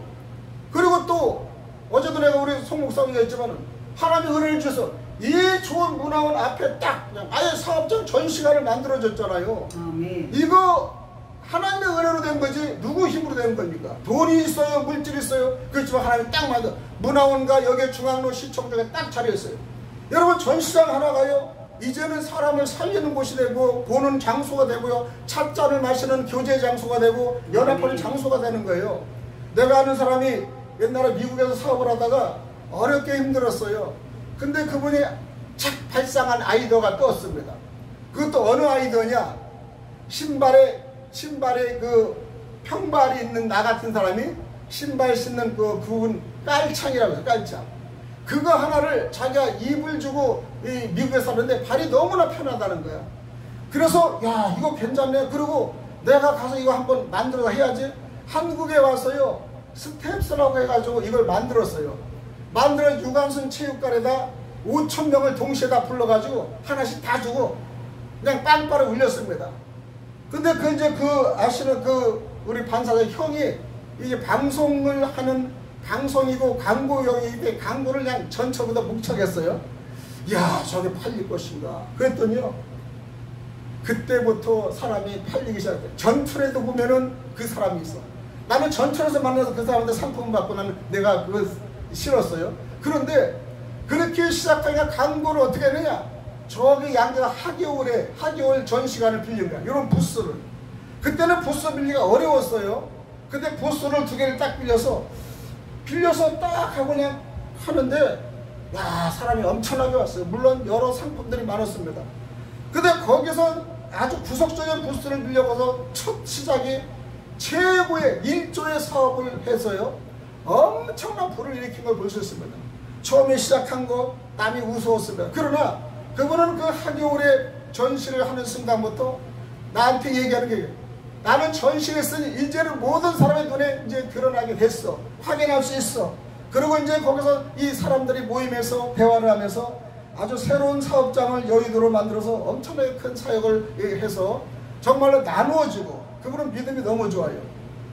그리고 또 어제도 내가 우리 송 목사님이 했지만 하나님이 은혜를 주셔서 이 좋은 문화원 앞에 딱 그냥 아예 사업장 전시관을 만들어줬잖아요. 아멘. 이거 하나님의 은혜로 된 거지 누구 힘으로 된 겁니까? 돈이 있어요, 물질이 있어요. 그렇지만 하나님이 딱 만들어 문화원과 여기 중앙로 시청 중에 딱 차려있어요. 여러분, 전시장 하나가요, 이제는 사람을 살리는 곳이 되고 보는 장소가 되고요, 찻잔을 마시는 교제 장소가 되고 연합하는 장소가 되는 거예요. 내가 아는 사람이 옛날에 미국에서 사업을 하다가 어렵게 힘들었어요. 근데 그분이 착 발상한 아이디어가 떴습니다. 그것도 어느 아이디어냐? 신발에 그 평발이 있는 나 같은 사람이 신발 신는 그 구분 깔창이라고 해서 깔창. 그거 하나를 자기가 입을 주고 미국에 사는데 발이 너무나 편하다는 거야. 그래서 야 이거 괜찮네. 그리고 내가 가서 이거 한번 만들어서 해야지. 한국에 와서요 스텝스라고 해가지고 이걸 만들었어요. 만들어 유관순 체육관에다 5,000명을 동시에 다 불러가지고 하나씩 다 주고 그냥 빵빠를 울렸습니다. 근데 그 이제 그 아시는 그 우리 반사장 형이 이게 방송을 하는 방송이고 광고용인데 광고를 그냥 전처보다 묵척했어요. 야 저게 팔릴 것인가. 그랬더니요 그때부터 사람이 팔리기 시작했어요. 전철에도 보면은 그 사람이 있어. 나는 전철에서 만나서 그 사람한테 상품을 받고 나는 내가 그거 싫었어요. 그런데 그렇게 시작하니까 광고를 어떻게 하느냐. 저기 양재가 하계월 전시관을 빌린 거야. 이런 부스를. 그때는 부스 빌리기가 어려웠어요. 근데 부스를 2개를 딱 빌려서 딱 하고 그냥 하는데 야 사람이 엄청나게 왔어요. 물론 여러 상품들이 많았습니다. 근데 거기서 아주 구석적인 부스를 빌려가서 첫 시작이 최고의 1조의 사업을 해서요 엄청난 불을 일으킨 걸 볼 수 있습니다. 처음에 시작한 거 남이 우스웠습니다. 그러나 그분은 그 하겨울에 전시를 하는 순간부터 나한테 얘기하는 게 나는 전시했으니 이제는 모든 사람의 눈에 이제 드러나게 됐어. 확인할 수 있어. 그리고 이제 거기서 이 사람들이 모임에서 대화를 하면서 아주 새로운 사업장을 여의도로 만들어서 엄청나게 큰 사역을 해서 정말로 나누어주고 그분은 믿음이 너무 좋아요.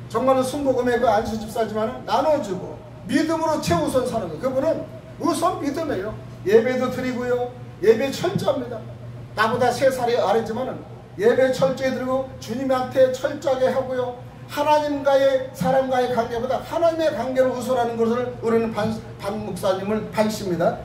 정말로 순복음의 그 안수 집사지만 나눠주고 믿음으로 최우선 사는 거예요. 그분은 우선 믿음이에요. 예배도 드리고요. 예배 철저합니다. 나보다 3살이 아래지만은 예배 철저히 드리고 주님한테 철저하게 하고요. 하나님과의 사람과의 관계보다 하나님의 관계를 우선하는 것을 우리는 반 목사님을 반십니다.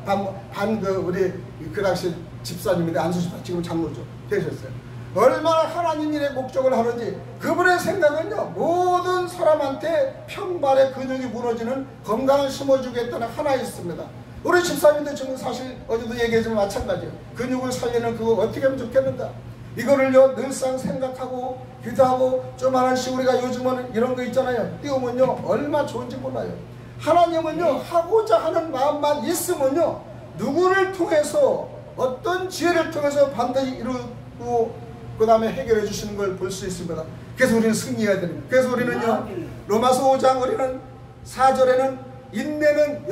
우리 그 당시 집사님인데 안수 집사 지금 장로죠 되셨어요. 얼마나 하나님 일의 목적을 하는지 그분의 생각은요 모든 사람한테 평발의 근육이 무너지는 건강을 심어주겠다는 하나 있습니다. 우리 집사님도 지금 사실 어제도 얘기했지만 마찬가지예요. 근육을 살리는 그거 어떻게 하면 좋겠는가. 이거를요 늘상 생각하고 기도하고 좀 하나씩 우리가 요즘은 이런 거 있잖아요. 띄우면요 얼마 좋은지 몰라요. 하나님은요 하고자 하는 마음만 있으면요 누구를 통해서 어떤 지혜를 통해서 반드시 이루고 그 다음에 해결해 주시는 걸 볼 수 있습니다. 그래서 우리는 승리해야 됩니다. 그래서 우리는요 로마서 5장 우리는 4절에는 인내는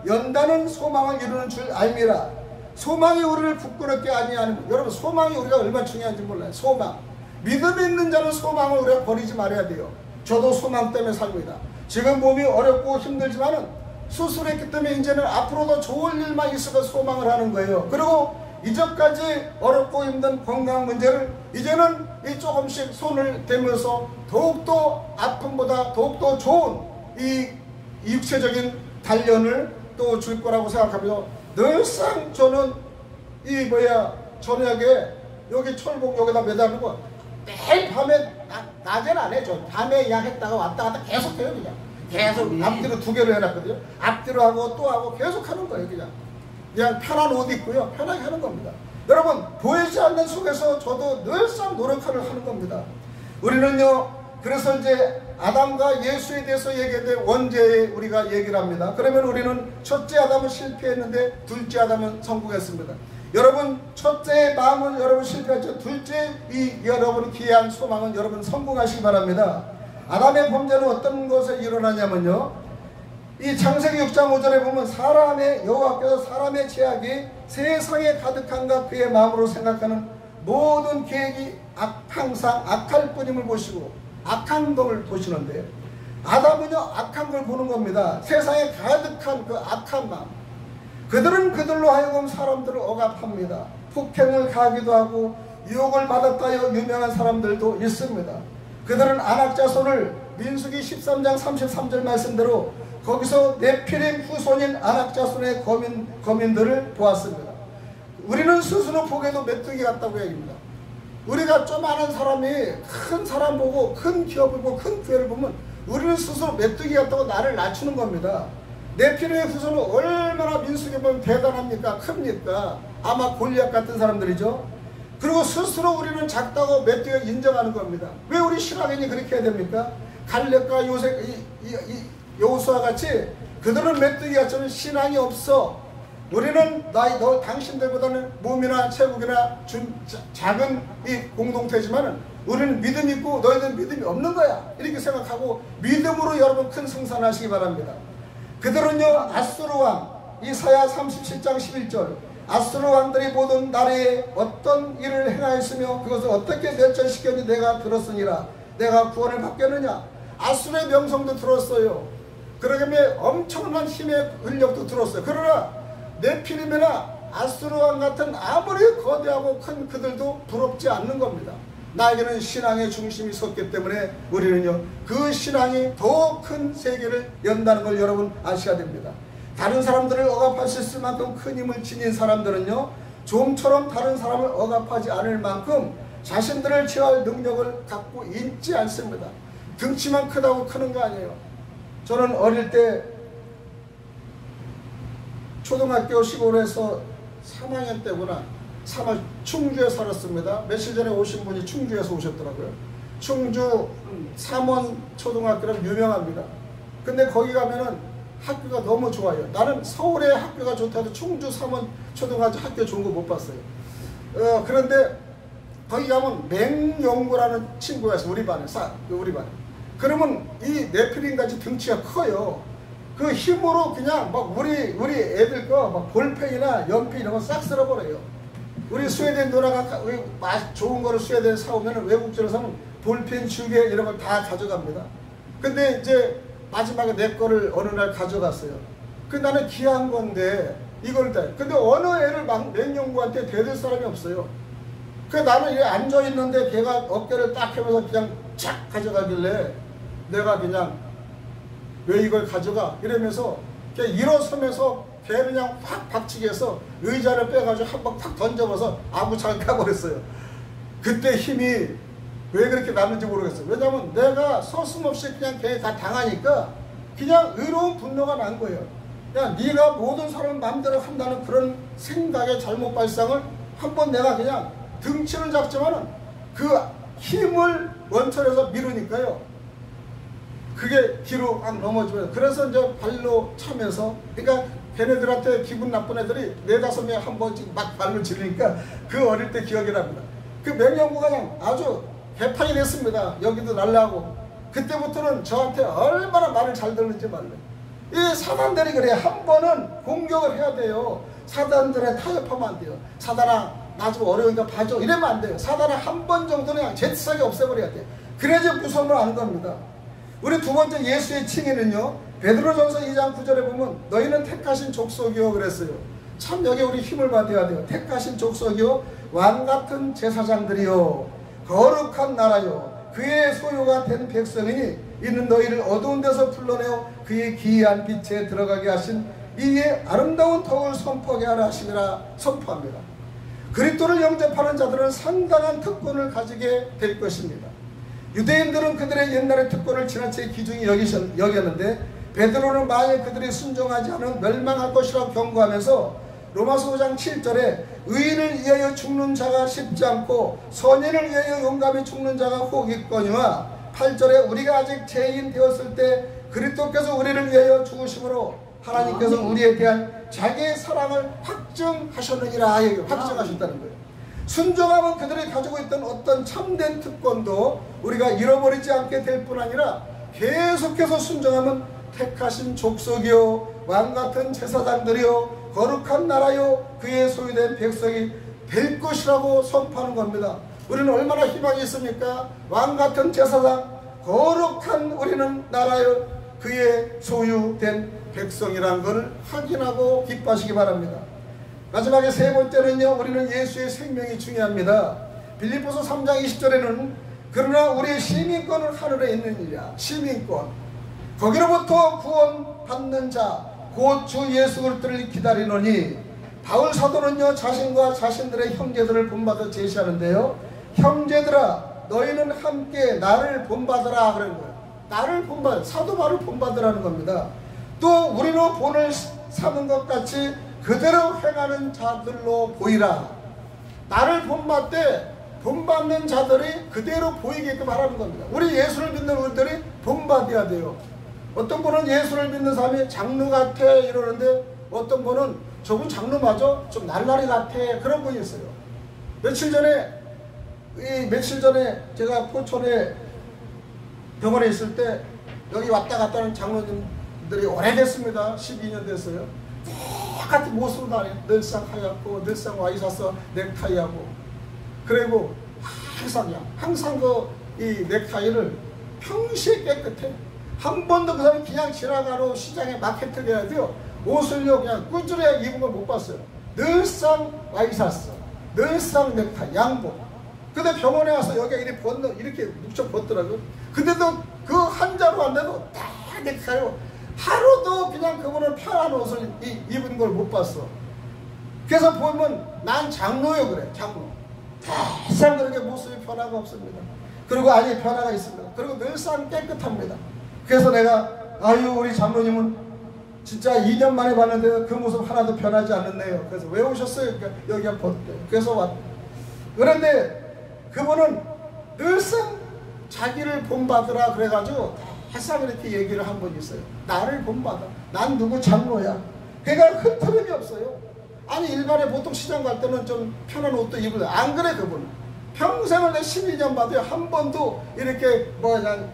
연단은 소망을 이루는 줄 알미라. 소망이 우리를 굳건하게 아니하는 여러분 소망이 우리가 얼마나 중요한지 몰라요. 소망 믿음이 있는 자는 소망을 우리가 버리지 말아야 돼요. 저도 소망 때문에 삽니다. 지금 몸이 어렵고 힘들지만은 수술했기 때문에 이제는 앞으로도 좋을 일만 있어서 소망을 하는 거예요. 그리고 이전까지 어렵고 힘든 건강 문제를 이제는 이 조금씩 손을 대면서 더욱더 아픔보다 더욱더 좋은 이 육체적인 단련을 또 줄 거라고 생각하면서 늘상 저는 저녁에 여기 철봉 여기다 매달는 거 매일 밤에 낮에는 안 해. 저 밤에 그냥 했다가 왔다 갔다 계속 해요. 그냥 계속 앞뒤로 2개를 해놨거든요. 앞뒤로 하고 또 하고 계속 하는 거예요. 그냥 편한 옷 입고요 편하게 하는 겁니다. 여러분 보이지 않는 속에서 저도 늘상 노력을 하는 겁니다. 우리는요 그래서 이제 아담과 예수에 대해서 얘기했는데 원죄에 우리가 얘기를 합니다. 그러면 우리는 첫째 아담은 실패했는데 둘째 아담은 성공했습니다. 여러분 첫째의 마음은 여러분 실패했죠. 둘째 여러분 귀한 소망은 여러분 성공하시기 바랍니다. 아담의 범죄는 어떤 것에 일어나냐면요 이 창세기 6장 5절에 보면 사람의 여호와께서 사람의 죄악이 세상에 가득한가 그의 마음으로 생각하는 모든 계획이 항상 악할 뿐임을 보시고 악한 것을 보시는데 아담은요 악한 걸 보는 겁니다. 세상에 가득한 그 악한 마음. 그들은 그들로 하여금 사람들을 억압합니다. 폭행을 가하기도 하고 유혹을 받았다여 유명한 사람들도 있습니다. 그들은 안악자손을 민수기 13장 33절 말씀대로 거기서 네피림 후손인 안악자손의 거민들을 보았습니다. 우리는 스스로 보기에도 메뚜기 같다고 얘기합니다. 우리가 좀 아는 사람이 큰 사람 보고 큰 기업을 보고 큰 교회를 보면 우리는 스스로 메뚜기 같다고 나를 낮추는 겁니다. 네피림의 후손은 얼마나 민수기 보면 대단합니까? 큽니까? 아마 골리앗 같은 사람들이죠. 그리고 스스로 우리는 작다고 메뚜기가 인정하는 겁니다. 왜 우리 신학인이 그렇게 해야 됩니까? 갈렙과 여호수아 같이 그들은 메뚜기 같지만 신앙이 없어. 우리는 너 당신들보다는 몸이나 체국이나 작은 이 공동체지만 우리는 믿음 있고 너희들은 믿음이 없는 거야. 이렇게 생각하고 믿음으로 여러분 큰 승산하시기 바랍니다. 그들은요, 아수르 왕 이사야 37장 11절 아수르 왕들이 모든 나라에 어떤 일을 행하였으며 그것을 어떻게 멸절시켰니 내가 들었으니라. 내가 구원을 받겠느냐. 아수르의 명성도 들었어요. 그러면 엄청난 힘의 권력도 들었어요. 그러나 네피림이나 아수르 왕 같은 아무리 거대하고 큰 그들도 부럽지 않는 겁니다. 나에게는 신앙의 중심이 섰기 때문에 우리는요, 그 신앙이 더 큰 세계를 연다는 걸 여러분 아셔야 됩니다. 다른 사람들을 억압할 수 있을 만큼 큰 힘을 지닌 사람들은요, 좀처럼 다른 사람을 억압하지 않을 만큼 자신들을 제어할 능력을 갖고 있지 않습니다. 등치만 크다고 크는 거 아니에요. 저는 어릴 때 초등학교 시골에서 3학년 때구나, 충주에 살았습니다. 며칠 전에 오신 분이 충주에서 오셨더라고요. 충주 삼원 초등학교는 유명합니다. 근데 거기 가면은 학교가 너무 좋아요. 나는 서울의 학교가 좋다도 충주 삼원 초등학교 좋은 거 못 봤어요. 그런데 거기 가면 맹용구라는 친구가 있어요. 우리 반에. 그러면 이 네피림같이 등치가 커요. 그 힘으로 그냥 막 우리 애들 거 막 볼펜이나 연필 이런 거 싹 쓸어버려요. 우리 스웨덴 누나가 좋은 거를 스웨덴 사오면 외국적으로 사면 볼펜, 주개 이런 걸 다 가져갑니다. 근데 이제 마지막에 내 거를 어느 날 가져갔어요. 그 나는 귀한 건데 이걸 다. 근데 어느 애를 맹용구한테 대들 사람이 없어요. 그 나는 이렇게 앉아 있는데 걔가 어깨를 딱 하면서 그냥 착 가져가길래 내가 그냥 왜 이걸 가져가? 이러면서 걔 일어서면서 걔를 그냥 확 박치게 해서 의자를 빼가지고 한 번 팍 던져버려서 아구창을 까버렸어요. 그때 힘이 왜 그렇게 났는지 모르겠어요. 왜냐면 내가 서슴없이 그냥 걔 다 당하니까 그냥 의로운 분노가 난 거예요. 그냥 네가 모든 사람 마음대로 한다는 그런 생각의 잘못 발상을 한번 내가 그냥 등치를 잡지만은 그 힘을 원천에서 미루니까요. 그게 뒤로 막 넘어지면 그래서 이제 발로 차면서 그러니까 걔네들한테 기분 나쁜 애들이 4-5명 한 번씩 막 발로 지르니까 그 어릴 때 기억이 납니다. 그 맹용구가 그냥 아주 개판이 됐습니다. 여기도 날라고. 그때부터는 저한테 얼마나 말을 잘 듣는지 말래. 이 사단들이 그래. 한 번은 공격을 해야 돼요. 사단들에 타협하면 안 돼요. 사단아 나 좀 어려우니까 봐줘 이러면 안 돼요. 사단을 한 번 정도는 그냥 제치사하게 없애버려야 돼요. 그래야지 무서움을 아는 겁니다. 우리 두 번째 예수의 칭의는요, 베드로전서 2장 9절에 보면 너희는 택하신 족속이요 그랬어요. 참 여기 우리 힘을 받아야 돼요. 택하신 족속이요 왕같은 제사장들이요 거룩한 나라요 그의 소유가 된 백성이니 이는 너희를 어두운 데서 불러내어 그의 기이한 빛에 들어가게 하신 이의 아름다운 덕을 선포하게 하라 하시니라 선포합니다. 그리스도를 영접하는 자들은 상당한 특권을 가지게 될 것입니다. 유대인들은 그들의 옛날의 특권을 지나치게 귀중히 여겼는데 베드로는 만약 그들이 순종하지 않으면 멸망할 것이라고 경고하면서 로마서 5장 7절에 의인을 위하여 죽는 자가 쉽지 않고 선인을 위하여 용감히 죽는 자가 혹 있거니와 8절에 우리가 아직 죄인 되었을 때 그리스도께서 우리를 위하여 죽으심으로 하나님께서 우리에 대한 자기의 사랑을 확증하셨느니라. 확증하셨다는 거예요. 순종하면 그들이 가지고 있던 어떤 참된 특권도 우리가 잃어버리지 않게 될 뿐 아니라 계속해서 순종하면 택하신 족속이요 왕같은 제사장들이요 거룩한 나라요 그의 소유된 백성이 될 것이라고 선포하는 겁니다. 우리는 얼마나 희망이 있습니까? 왕같은 제사장, 거룩한 우리는 나라요 그의 소유된 백성이라는 것을 확인하고 기뻐하시기 바랍니다. 마지막에 세 번째는요, 우리는 예수의 생명이 중요합니다. 빌립보서 3장 20절에는 그러나 우리의 시민권은 하늘에 있느니라. 시민권, 거기로부터 구원받는 자 곧 주 예수 그리스도를 기다리노니. 바울 사도는요 자신과 자신들의 형제들을 본받아 제시하는데요, 형제들아 너희는 함께 나를 본받으라 그러는 거예요. 나를 본받아, 사도 바울을 본받으라는 겁니다. 또 우리로 본을 삼은 것 같이 그대로 행하는 자들로 보이라. 나를 본받되 본받는 자들이 그대로 보이게끔 하라는 겁니다. 우리 예수를 믿는 우리들이 본받아야 돼요. 어떤 분은 예수를 믿는 사람이 장로 같아 이러는데 어떤 분은 저분 장로 맞아? 좀 날라리 같아 그런 분이 있어요. 며칠 전에 제가 포천에 병원에 있을 때 여기 왔다 갔다 하는 장로님들이 오래됐습니다. 12년 됐어요. 똑같은 모습으로 다녀요. 늘상 하얗고 늘상 와이셔츠 넥타이하고 그리고 항상 이 넥타이를 평시에 깨끗해. 한 번도 그 사람이 그냥 지나가러 시장에 마케트 가야 돼요. 옷을요 그냥 꾸준히 입은 걸 못 봤어요. 늘상 와이셔츠, 늘상 넥타이, 양복. 근데 병원에 와서 여기가 이렇게 묵쩍 벗더라고요. 근데도 그 한자로 왔는데도 다 넥타이로 하루도 그냥 그분은 편한 옷을 입은 걸 못 봤어. 그래서 보면 난 장로요 그래. 장로. 항상 그렇게 모습이 변화가 없습니다. 그리고 아니 변화가 있습니다. 그리고 늘상 깨끗합니다. 그래서 내가 우리 장로님은 진짜 2년 만에 봤는데 그 모습 하나도 변하지 않았네요. 그래서 왜 오셨어요? 그러니까 여기가 벗대. 그래서 왔대. 그런데 그분은 늘상 자기를 본받으라 그래가지고 항상 이렇게 얘기를 한 번 있어요. 나를 본받아. 난 누구 장로야. 그러니까 흠터림이 없어요. 아니 일반에 보통 시장 갈 때는 좀 편한 옷도 입을래. 안 그래 그분은. 평생을 내 12년 봐도 한 번도 이렇게 그냥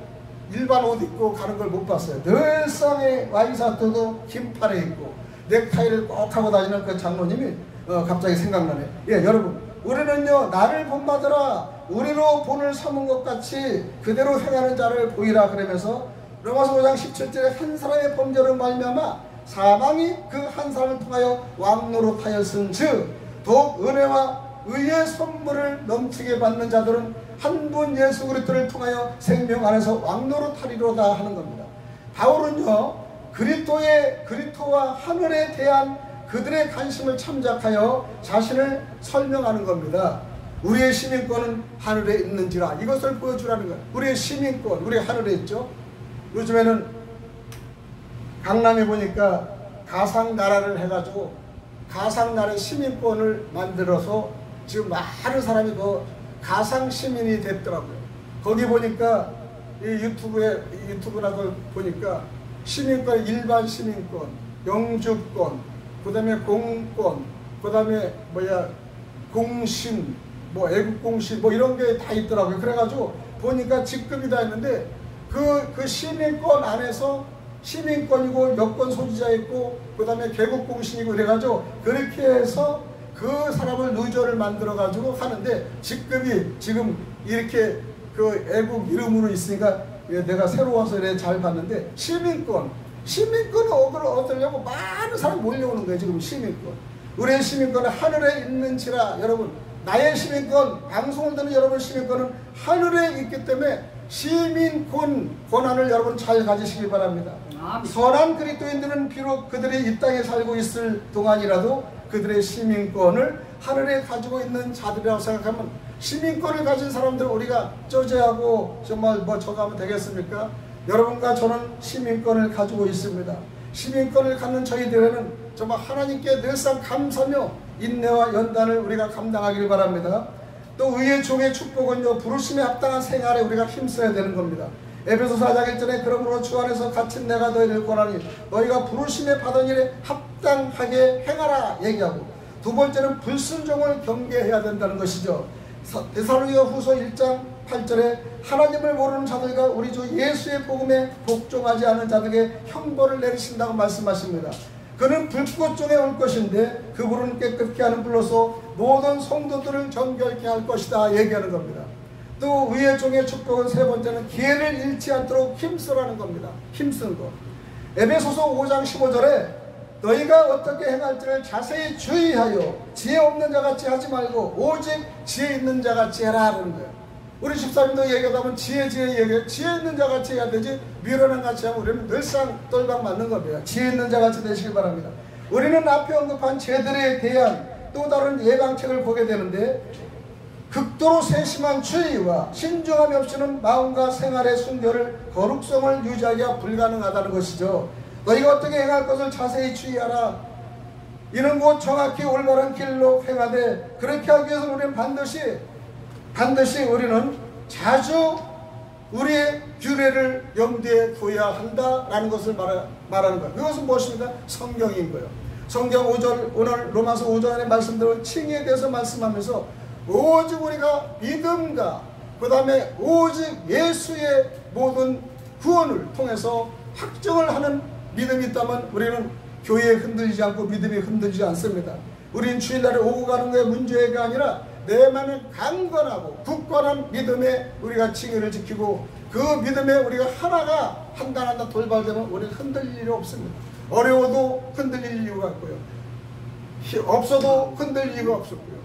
일반 옷 입고 가는 걸 못 봤어요. 늘상에 와이셔츠도 긴팔에 입고 넥타이를 꼭 하고 다니는 그 장로님이 갑자기 생각나네. 예, 여러분 우리는요 나를 본받으라. 우리로 본을 삼은 것 같이 그대로 행하는 자를 보이라 그러면서 로마서 5장 17절에 한 사람의 범죄로 말미암아 사망이 그 한 사람을 통하여 왕노릇하였은즉 더욱 은혜와 의의 선물을 넘치게 받는 자들은 한 분 예수 그리스도를 통하여 생명 안에서 왕노릇하리로다 하는 겁니다. 바울은요 그리스도와 하늘에 대한 그들의 관심을 참작하여 자신을 설명하는 겁니다. 우리의 시민권은 하늘에 있는지라 이것을 보여주라는 거예요. 우리의 시민권 우리 하늘에 있죠. 요즘에는 강남에 보니까 가상나라를 해가지고 가상나라의 시민권을 만들어서 지금 많은 사람이 그 가상시민이 됐더라고요. 거기 보니까 이 유튜브나 걸 보니까 시민권, 일반 시민권, 영주권, 그 다음에 공권, 그 다음에 공신, 애국공신 이런 게 다 있더라고요. 그래가지고 보니까 직급이 다 있는데 그 시민권 안에서 시민권이고 여권 소지자 있고 그 다음에 개국공신이고 그래가지고 그렇게 해서 그 사람을 루저를 만들어 가지고 하는데 직급이 지금 이렇게 그 애국 이름으로 있으니까 내가 새로 와서 이래 잘 봤는데 시민권을 얻으려고 많은 사람이 몰려오는 거예요. 지금 시민권. 우리의 시민권은 하늘에 있는지라. 여러분 나의 시민권 방송을 듣는 여러분 시민권은 하늘에 있기 때문에 시민권 권한을 여러분 잘 가지시기 바랍니다. 선한 그리스도인들은 비록 그들이 이 땅에 살고 있을 동안이라도 그들의 시민권을 하늘에 가지고 있는 자들이라고 생각하면 시민권을 가진 사람들을 우리가 쪼재하고 정말 저거 하면 되겠습니까? 여러분과 저는 시민권을 가지고 있습니다. 시민권을 갖는 저희들에는 정말 하나님께 늘상 감사며 인내와 연단을 우리가 감당하기를 바랍니다. 또 의의 종의 축복은요 부르심에 합당한 생활에 우리가 힘써야 되는 겁니다. 에베소서 4장 1절에 그러므로 주 안에서 갇힌 내가 너희를 권하니 너희가 부르심에 받은 일에 합당하게 행하라 얘기하고, 두 번째는 불순종을 경계해야 된다는 것이죠. 데살로니가 후서 1장 8절에 하나님을 모르는 자들과 우리 주 예수의 복음에 복종하지 않은 자들에게 형벌을 내리신다고 말씀하십니다. 그는 불꽃 중에 올 것인데 그 불은 깨끗게 하는 불로서 모든 성도들을 정결케 할 것이다 얘기하는 겁니다. 또 의의 종의 축복은 세 번째는 기회를 잃지 않도록 힘쓰라는 겁니다. 힘쓰는 것. 에베소서 5장 15절에 너희가 어떻게 행할지를 자세히 주의하여 지혜 없는 자같이 하지 말고 오직 지혜 있는 자같이 해라 하는 거예요. 우리 집사님도 얘기하다 보면 지혜 얘기해. 지혜 있는 자같이 해야 되지 미련한 같이 하면 우리는 늘상 똘박 맞는 겁니다. 지혜 있는 자같이 되시길 바랍니다. 우리는 앞에 언급한 죄들에 대한 또 다른 예방책을 보게 되는데 극도로 세심한 주의와 신중함이 없이는 마음과 생활의 순결을 거룩성을 유지하기가 불가능하다는 것이죠. 너희가 어떻게 행할 것을 자세히 주의하라. 이는 곧 정확히 올바른 길로 행하되, 그렇게 하기 위해서 우리는 반드시 우리는 자주 우리의 규례를 염두에 둬야 한다라는 것을 말하는 거예요. 그것은 무엇입니까? 성경인 거예요. 성경 5절, 오늘 로마서 5절의 말씀대로 칭의에 대해서 말씀하면서 오직 우리가 믿음과 그 다음에 오직 예수의 모든 구원을 통해서 확정을 하는 믿음이 있다면 우리는 교회에 흔들리지 않고 믿음이 흔들리지 않습니다. 우리는 주일날에 오고 가는 것의 문제가 아니라 내만은 강건하고 굳건한 믿음에 우리가 칭의를 지키고, 그 믿음에 우리가 하나가 한단한단 돌발되면 우리는 흔들릴 일이 없습니다. 어려워도 흔들릴 이유가 없고요, 없어도 흔들릴 이유가 없었고요,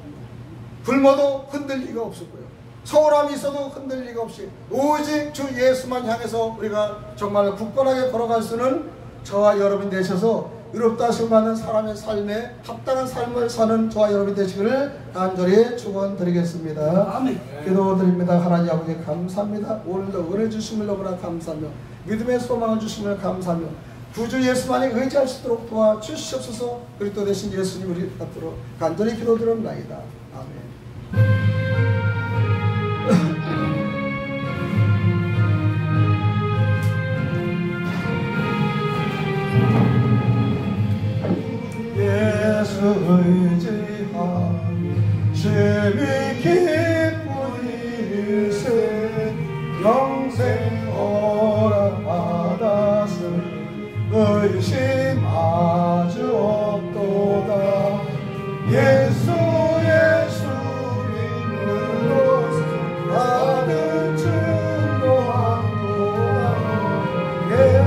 굶어도 흔들릴 이유가 없었고요, 서울함이 있어도 흔들릴 이유가 없이 오직 주 예수만 향해서 우리가 정말 굳건하게 걸어갈 수는 저와 여러분이 되셔서 의롭다 하심을 받는 사람의 삶에 합당한 삶을 사는 저와 여러분이 되시기를 간절히 축원드리겠습니다. 아멘. 기도드립니다. 하나님 아버지 감사합니다. 오늘도 은혜 주심을 너무나 감사하며 믿음의 소망을 주심을 감사하며 구주 예수만이 의지할 수 있도록 도와주시옵소서. 그리스도 되신 예수님 우리 앞으로 간절히 기도드립니다. 아멘. 예수 의지한 심히 기쁜 일세 영생 허락받았을 의심 아주 없도다. 예수 믿는 것을 받은 증거한도다. 예수의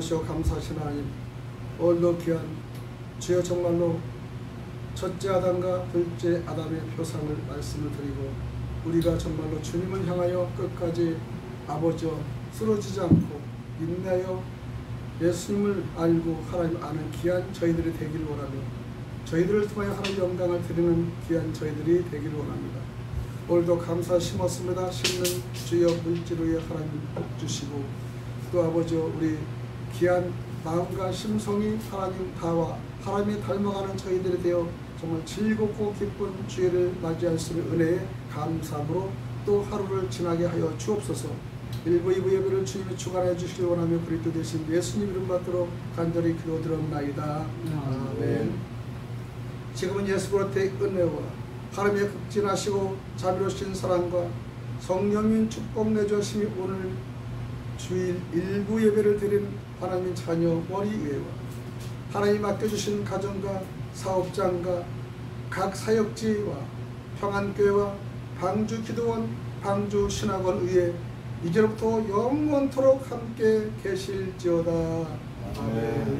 귀하여 감사하신 하나님, 오늘도 귀한 주여 정말로 첫째 아담과 둘째 아담의 표상을 말씀을 드리고, 우리가 정말로 주님을 향하여 끝까지 아버지와 쓰러지지 않고 인내하여 예수님을 알고 하나님 아는 귀한 저희들이 되기를 원하며, 저희들을 통하여 하나님 영광을 드리는 귀한 저희들이 되기를 원합니다. 오늘도 감사 심었습니다. 심는 주여 물질 위에 하나님 복 주시고, 또 아버지 우리 귀한 마음과 심성이 하나님 다와 하나님이 닮아가는 저희들이 되어 정말 즐겁고 기쁜 주일을 맞이할 수 있는 은혜에 감사함으로 또 하루를 지나게 하여 주옵소서. 1부 2부 예배를 주님이 주관해 주시길 원하며 그리스도 되신 예수님 이름 받들어 간절히 기도드립나이다. 아멘. 지금은 예수 그리스도의 은혜와 하나님의 극진하시고 자비로우신 사랑과 성령님 축복 내주심이 오늘 주일 일부 예배를 드린 하나님 자녀 머리예와 하나님 맡겨주신 가정과 사업장과 각 사역지와 평안교회와 방주 기도원, 방주 신학원 의회 이제로부터 영원토록 함께 계실지어다. 아멘.